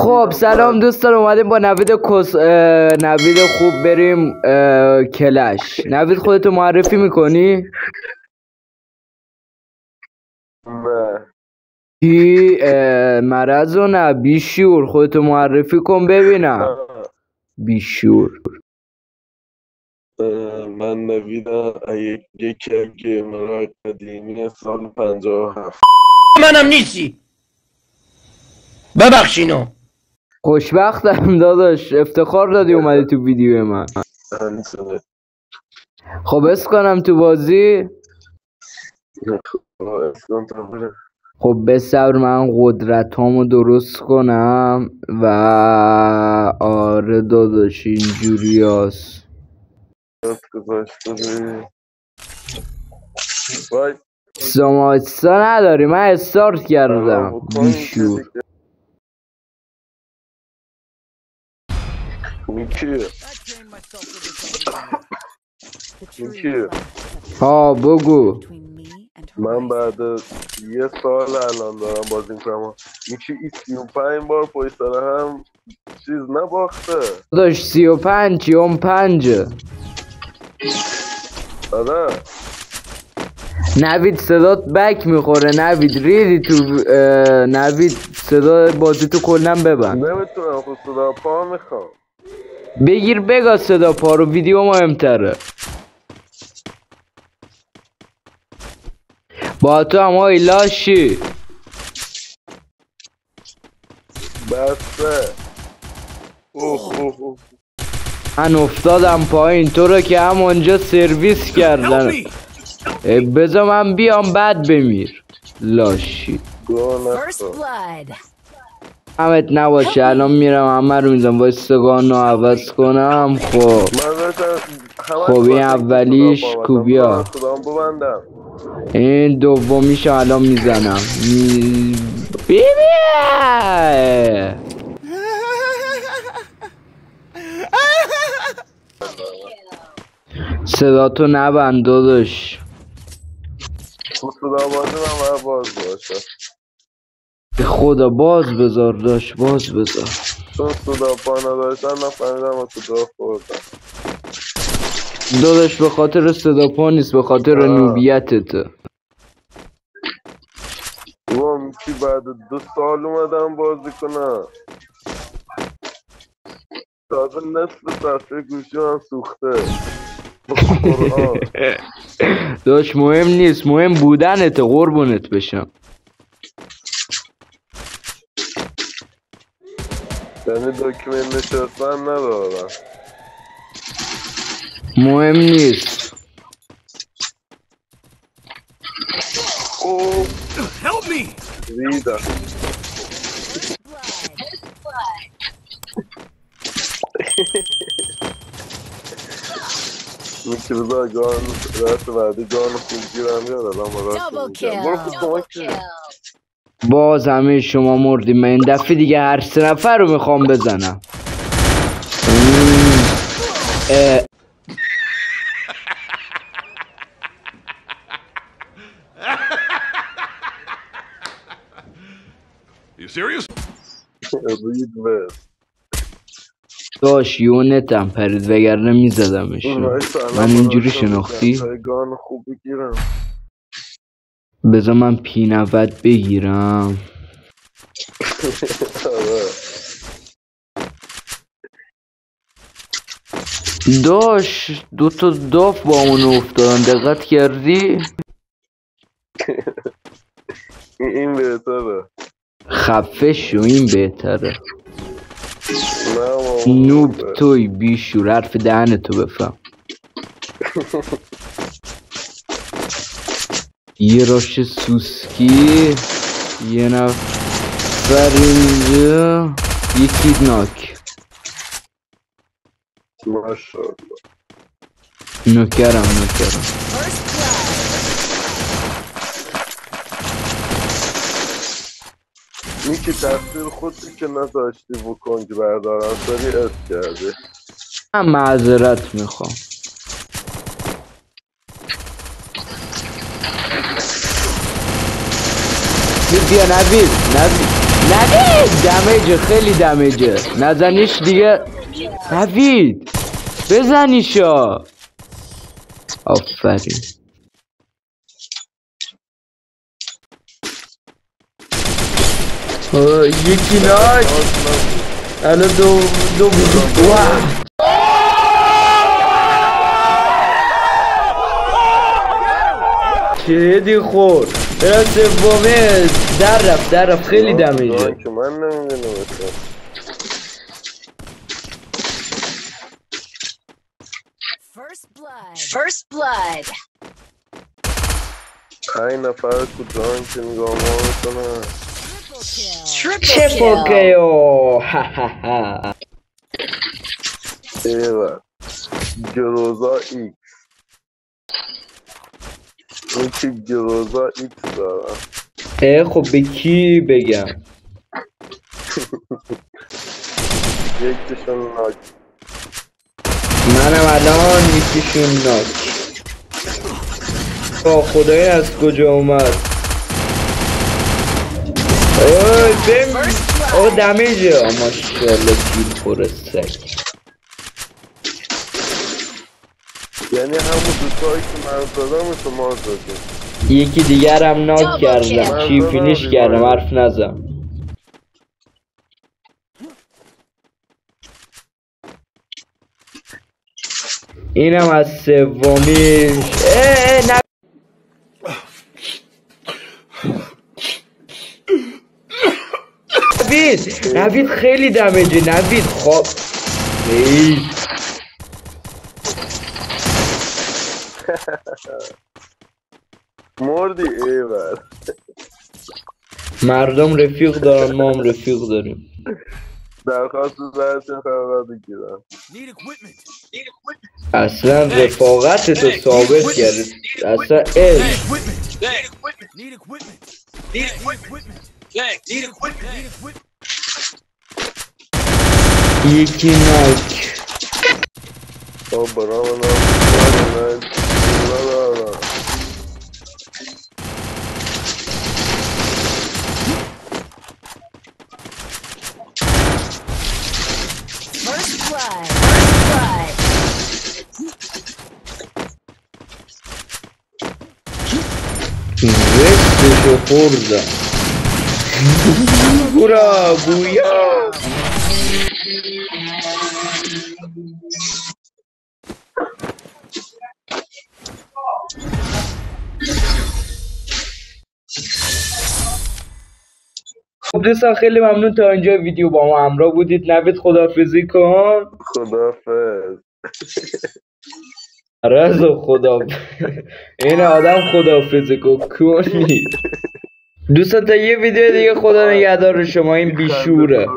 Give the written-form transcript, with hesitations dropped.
خب سلام دوستان، اومدیم با نوید خوب بریم کلش. نوید خودتو معرفی میکنی؟ نه کی مرض و نه بیشور، خودتو معرفی کن ببینم. بیشور. من نویدم، یکی از گیمرهای قدیمی سال 57. منم نیستی، ببخشینو. خوشبختم داداش، افتخار دادی اومدی تو ویدیو من. همینطوره. خب اس کنم تو بازی. اسکان تا بره. خب بصبر من قدرتامو درست کنم و آره داداش اینجوری هست. گذاشته بری. وای سماچسا نداری، من استارت کردم. بیشور میکیه ها بگو. من بعد یه سال الان دارم بازی میکنم. میکی 35 بار پشت سر هم چیز نباخته داداش. 35 چی؟ اون 5. آره نوید صدات بک میخوره. نوید ریدی تو نوید صدا بازی تو کلن ببن. نمیتونم، خود صدا پا میخوام. بگیر بگا صدا پا رو، ویدیو مهمتره. با تو هم های لاشی بسته. من افتادم پایین، تو رو که همونجا سرویس کردن. بذار من بیام بعد بمیر لاشی. همت نباشه الان میرم همه رو میزم. باید سگان رو عوض کنم. خب این اولیش کوبیا، این دومیش الان میزنم. صدا تو نبند داداش. صدا بازی من باز باشه. به خدا باز بذار داش، باز بذار. چون صدا پا نداشتن نفهمیدم و صدا خوردم داداش. به خاطر صدا پا نیست، به خاطر نوبیتته. میکی بعد 2 سال اومدم بازی کنم. تازه نصف صفحه گوشی هم سوخته. داش مهم نیست، مهم بودنته. قربونت بشم. یعنی دکمه نشستن ندارم. مهم نیست. Help me. ریدم. میشه بذار گان راست بعدی گان خوب گیرم بیاد. الان برو خود کمک. باز همه شما مردیم. من این دفعه دیگه هر 3 نفر رو میخوام بزنم. You serious? رید بس داش یونتم پرید وگرنه میزدمش. من اینجوری شناختی. گان خوب بگیرم. بذار من P90 بگیرم. داش 2 تا داف با اون افتادن، دقت کردی؟ این بهتره. خفه شو، این بهتره. نوب توی بیشور، حرف دهنتو بفهم. یه راش سوسکی، یه نفر اینجا، یکی ناک. ماشاءالله. نوکرم. این که تفسیر خودی که نداشتی بکن که بردارم داری ات کرده. من معذرت میخوام. بیا نوید. نوید دمیجه خیلی دمیجه نزنیش دیگه نوید بزنیشا آفرین یکی ناک الان دو واه چه دی خور برای سومه در رفت خیلی دمیجه که من نمیدونم First blood. 5 نفر تو جان که نگاه ما میکنن Triple KO ایوه گروزا ایکس این که گروزا ایکس دارم خب به کی بگم یکیشون ناک منم الان یکیشون ناک خدایی از کجا اومد دمیجه ماشاءالله کیل خوره سگ یعنی همون دوتایی که من دادم شما دادیم یکی دیگر هم ناک کردم چی فینیش کردم حرف نزم اینم از سومیش نوید خیلی دمیجه نوید خب مردی ایول مردم رفیق دارن ما هم رفیق داریم درخواست زرتون خبر بگیرم اصلا رفاقت تو ثابت کرد اصلا یکی ناک برام رستشو خوردم برا بویا خب دوستان خیلی ممنون تا اینجا ویدیو با ما همراه بودید نوید خداحافظی کن خداحافظ رضا خدا این آدم خداحافظی کنی دوستان تا یه ویدیو دیگه خدا نگهدار شما این بیشوره